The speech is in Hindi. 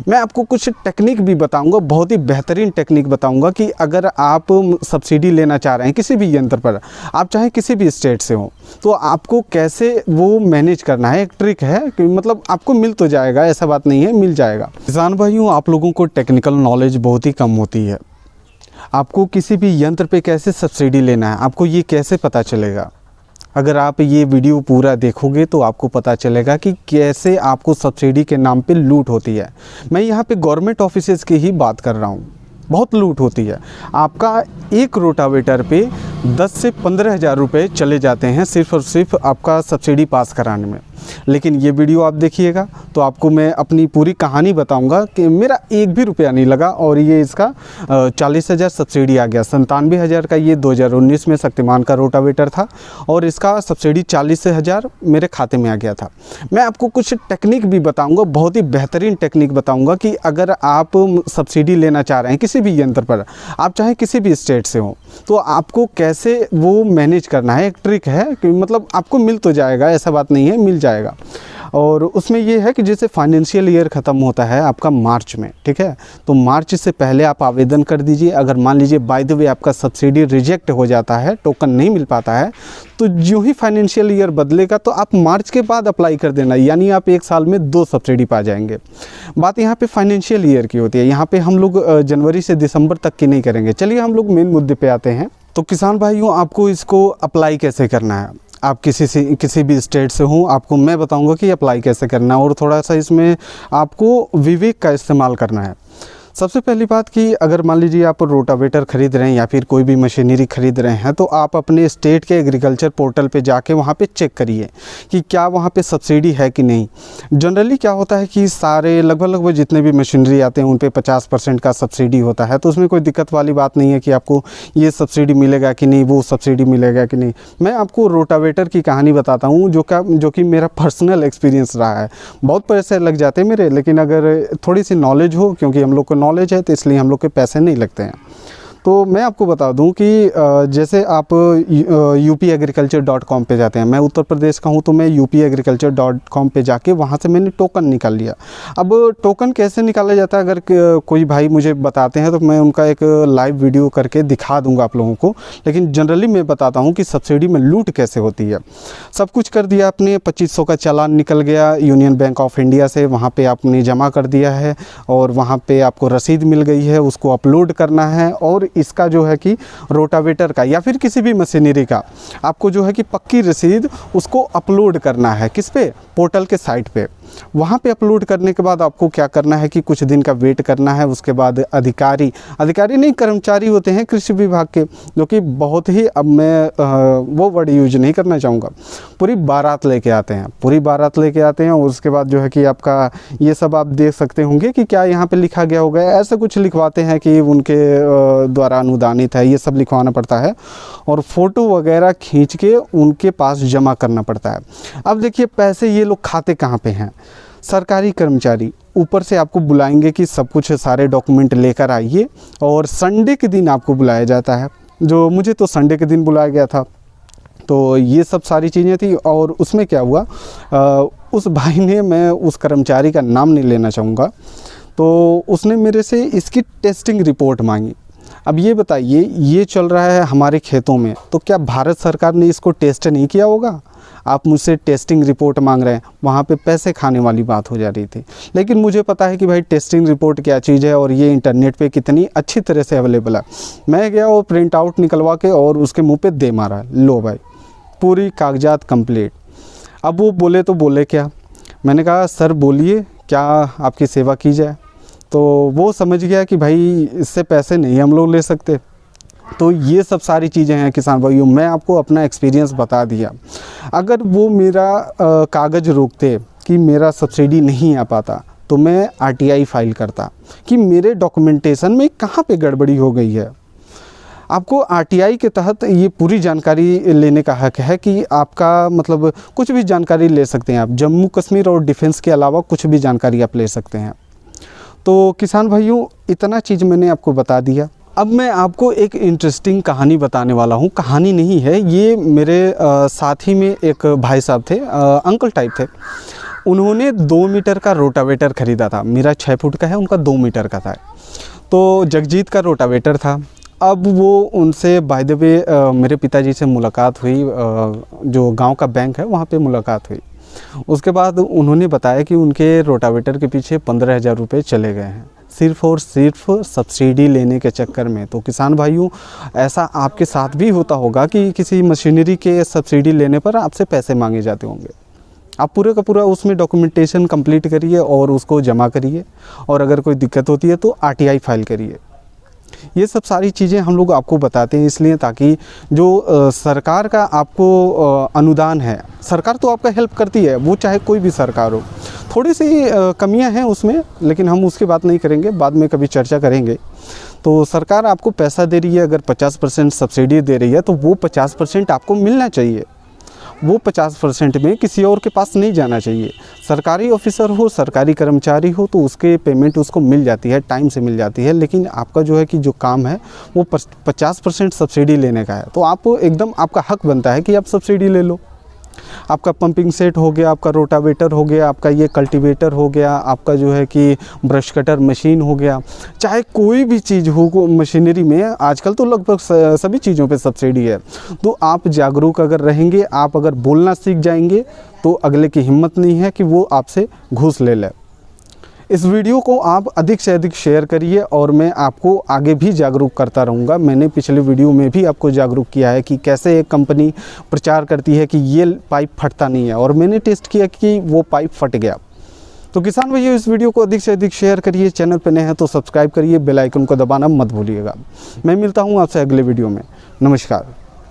मैं आपको कुछ टेक्निक भी बताऊंगा, बहुत ही बेहतरीन टेक्निक बताऊंगा कि अगर आप सब्सिडी लेना चाह रहे हैं किसी भी यंत्र पर, आप चाहे किसी भी स्टेट से हो, तो आपको कैसे वो मैनेज करना है। एक ट्रिक है कि मतलब आपको मिल तो जाएगा, ऐसा बात नहीं है, मिल जाएगा। किसान भाइयों, आप लोगों को टेक्निकल नॉलेज बहुत ही कम होती है। आपको किसी भी यंत्र पे कैसे सब्सिडी लेना है, आपको ये कैसे पता चलेगा। अगर आप ये वीडियो पूरा देखोगे तो आपको पता चलेगा कि कैसे आपको सब्सिडी के नाम पे लूट होती है। मैं यहाँ पे गवर्नमेंट ऑफिसेज़ की ही बात कर रहा हूँ, बहुत लूट होती है। आपका एक रोटावेटर पे 10 से 15 हज़ार रुपये चले जाते हैं सिर्फ़ और सिर्फ आपका सब्सिडी पास कराने में। लेकिन ये वीडियो आप देखिएगा तो आपको मैं अपनी पूरी कहानी बताऊंगा कि मेरा एक भी रुपया नहीं लगा और ये इसका 40 हज़ार सब्सिडी आ गया। 97 हज़ार का ये 2019 में शक्तिमान का रोटावेटर था और इसका सब्सिडी 40 हज़ार मेरे खाते में आ गया था। मैं आपको कुछ टेक्निक भी बताऊंगा, बहुत ही बेहतरीन टेक्निक बताऊंगा कि अगर आप सब्सिडी लेना चाह रहे हैं किसी भी यंत्र पर, आप चाहे किसी भी स्टेट से हो, तो आपको कैसे वो मैनेज करना है। एक ट्रिक है कि मतलब आपको मिल तो जाएगा, ऐसा बात नहीं है, मिल जाएगा। और उसमें ये है कि जैसे फाइनेंशियल ईयर ख़त्म होता है आपका मार्च में, ठीक है, तो मार्च से पहले आप आवेदन कर दीजिए। अगर मान लीजिए बाय द वे आपका सब्सिडी रिजेक्ट हो जाता है, टोकन नहीं मिल पाता है, तो जो ही फाइनेंशियल ईयर बदलेगा तो आप मार्च के बाद अप्लाई कर देना, यानी आप एक साल में 2 सब्सिडी पा जाएंगे। बात यहाँ पे फाइनेंशियल ईयर की होती है, यहाँ पे हम लोग जनवरी से दिसंबर तक की नहीं करेंगे। चलिए हम लोग मेन मुद्दे पे आते हैं। तो किसान भाइयों, आपको इसको अप्लाई कैसे करना है। आप किसी भी स्टेट से हो, आपको मैं बताऊंगा कि अप्लाई कैसे करना है और थोड़ा सा इसमें आपको विवेक का इस्तेमाल करना है। सबसे पहली बात कि अगर मान लीजिए आप रोटावेटर ख़रीद रहे हैं या फिर कोई भी मशीनरी ख़रीद रहे हैं, तो आप अपने स्टेट के एग्रीकल्चर पोर्टल पे जाके वहाँ पे चेक करिए कि क्या वहाँ पे सब्सिडी है कि नहीं। जनरली क्या होता है कि सारे लगभग जितने भी मशीनरी आते हैं उन पे 50% का सब्सिडी होता है, तो उसमें कोई दिक्कत वाली बात नहीं है कि आपको ये सब्सिडी मिलेगा कि नहीं, वो सब्सिडी मिलेगा कि नहीं। मैं आपको रोटावेटर की कहानी बताता हूँ जो कि मेरा पर्सनल एक्सपीरियंस रहा है। बहुत पैसे लग जाते हैं मेरे, लेकिन अगर थोड़ी सी नॉलेज हो, क्योंकि हम लोग को नॉलेज है तो इसलिए हम लोग के पैसे नहीं लगते हैं। तो मैं आपको बता दूं कि जैसे आप upagriculture.com पे जाते हैं, मैं उत्तर प्रदेश का हूं तो मैं upagriculture.com पे जाके वहां से मैंने टोकन निकाल लिया। अब टोकन कैसे निकाला जाता है, अगर कोई भाई मुझे बताते हैं तो मैं उनका एक लाइव वीडियो करके दिखा दूंगा आप लोगों को, लेकिन जनरली मैं बताता हूँ कि सब्सिडी में लूट कैसे होती है। सब कुछ कर दिया आपने, 2500 का चालान निकल गया यूनियन बैंक ऑफ इंडिया से, वहाँ पर आपने जमा कर दिया है और वहाँ पर आपको रसीद मिल गई है, उसको अपलोड करना है। और इसका जो है कि रोटावेटर का या फिर किसी भी मशीनरी का आपको जो है कि पक्की रसीद उसको अपलोड करना है, किस पे, पोर्टल के साइट पे। वहाँ पे अपलोड करने के बाद आपको क्या करना है कि कुछ दिन का वेट करना है। उसके बाद अधिकारी नहीं, कर्मचारी होते हैं कृषि विभाग के, जो कि बहुत ही, अब मैं वो वर्ड यूज नहीं करना चाहूँगा, पूरी बारात लेके आते हैं। और उसके बाद जो है कि आपका ये सब आप देख सकते होंगे कि क्या यहाँ पे लिखा गया होगा, ऐसा कुछ लिखवाते हैं कि उनके द्वारा अनुदानित है, ये सब लिखवाना पड़ता है और फ़ोटो वगैरह खींच के उनके पास जमा करना पड़ता है। अब देखिए पैसे ये लोग खाते कहाँ पे हैं, सरकारी कर्मचारी ऊपर से आपको बुलाएंगे कि सब कुछ सारे डॉक्यूमेंट लेकर आइए, और संडे के दिन आपको बुलाया जाता है। जो मुझे तो संडे के दिन बुलाया गया था, तो ये सब सारी चीज़ें थी। और उसमें क्या हुआ, उस भाई ने, मैं उस कर्मचारी का नाम नहीं लेना चाहूँगा, तो उसने मेरे से इसकी टेस्टिंग रिपोर्ट मांगी। अब ये बताइए, ये चल रहा है हमारे खेतों में, तो क्या भारत सरकार ने इसको टेस्ट नहीं किया होगा? आप मुझसे टेस्टिंग रिपोर्ट मांग रहे हैं, वहाँ पे पैसे खाने वाली बात हो जा रही थी। लेकिन मुझे पता है कि भाई टेस्टिंग रिपोर्ट क्या चीज़ है और ये इंटरनेट पे कितनी अच्छी तरह से अवेलेबल है। मैं गया और प्रिंट आउट निकलवा के और उसके मुंह पे दे मारा, लो भाई पूरी कागजात कंप्लीट। अब वो बोले तो बोले क्या, मैंने कहा सर बोलिए क्या आपकी सेवा की जाए। तो वो समझ गया कि भाई इससे पैसे नहीं हम लोग ले सकते। तो ये सब सारी चीज़ें हैं किसान भाइयों, मैं आपको अपना एक्सपीरियंस बता दिया। अगर वो मेरा कागज़ रोकते कि मेरा सब्सिडी नहीं आ पाता, तो मैं आरटीआई फाइल करता कि मेरे डॉक्यूमेंटेशन में कहाँ पे गड़बड़ी हो गई है। आपको आरटीआई के तहत ये पूरी जानकारी लेने का हक है कि आपका मतलब कुछ भी जानकारी ले सकते हैं आप, जम्मू कश्मीर और डिफेंस के अलावा कुछ भी जानकारी आप ले सकते हैं। तो किसान भाइयों, इतना चीज़ मैंने आपको बता दिया। अब मैं आपको एक इंटरेस्टिंग कहानी बताने वाला हूँ। कहानी नहीं है, ये मेरे साथ ही में एक भाई साहब थे, अंकल टाइप थे। उन्होंने 2 मीटर का रोटावेटर ख़रीदा था। मेरा 6 फुट का है, उनका 2 मीटर का था। तो जगजीत का रोटावेटर था। अब वो उनसे बाय द वे मेरे पिताजी से मुलाकात हुई, जो गांव का बैंक है वहाँ पे मुलाकात हुई। उसके बाद उन्होंने बताया कि उनके रोटावेटर के पीछे 15,000 रुपये चले गए हैं, सिर्फ़ और सिर्फ सब्सिडी लेने के चक्कर में। तो किसान भाइयों, ऐसा आपके साथ भी होता होगा कि किसी मशीनरी के सब्सिडी लेने पर आपसे पैसे मांगे जाते होंगे। आप पूरे का पूरा उसमें डॉक्यूमेंटेशन कंप्लीट करिए और उसको जमा करिए, और अगर कोई दिक्कत होती है तो RTI फाइल करिए। ये सब सारी चीज़ें हम लोग आपको बताते हैं इसलिए ताकि जो सरकार का आपको अनुदान है, सरकार तो आपका हेल्प करती है, वो चाहे कोई भी सरकार हो। थोड़ी सी कमियां हैं उसमें, लेकिन हम उसकी बात नहीं करेंगे, बाद में कभी चर्चा करेंगे। तो सरकार आपको पैसा दे रही है, अगर 50% सब्सिडी दे रही है तो वो 50% आपको मिलना चाहिए। वो 50% में किसी और के पास नहीं जाना चाहिए। सरकारी ऑफिसर हो, सरकारी कर्मचारी हो, तो उसके पेमेंट उसको मिल जाती है, टाइम से मिल जाती है। लेकिन आपका जो है कि जो काम है वो 50% सब्सिडी लेने का है, तो आप एकदम, आपका हक बनता है कि आप सब्सिडी ले लो। आपका पंपिंग सेट हो गया, आपका रोटावेटर हो गया, आपका ये कल्टीवेटर हो गया, आपका जो है कि ब्रश कटर मशीन हो गया, चाहे कोई भी चीज़ हो मशीनरी में, आजकल तो लगभग सभी चीज़ों पे सब्सिडी है। तो आप जागरूक अगर रहेंगे, आप अगर बोलना सीख जाएंगे, तो अगले की हिम्मत नहीं है कि वो आपसे घूस ले ले। इस वीडियो को आप अधिक से अधिक शेयर करिए, और मैं आपको आगे भी जागरूक करता रहूँगा। मैंने पिछले वीडियो में भी आपको जागरूक किया है कि कैसे एक कंपनी प्रचार करती है कि ये पाइप फटता नहीं है, और मैंने टेस्ट किया कि वो पाइप फट गया। तो किसान भैया, इस वीडियो को अधिक से अधिक शेयर करिए, चैनल पर नए हैं तो सब्सक्राइब करिए, बेल आइकन को दबाना मत भूलिएगा। मैं मिलता हूँ आपसे अगले वीडियो में। नमस्कार।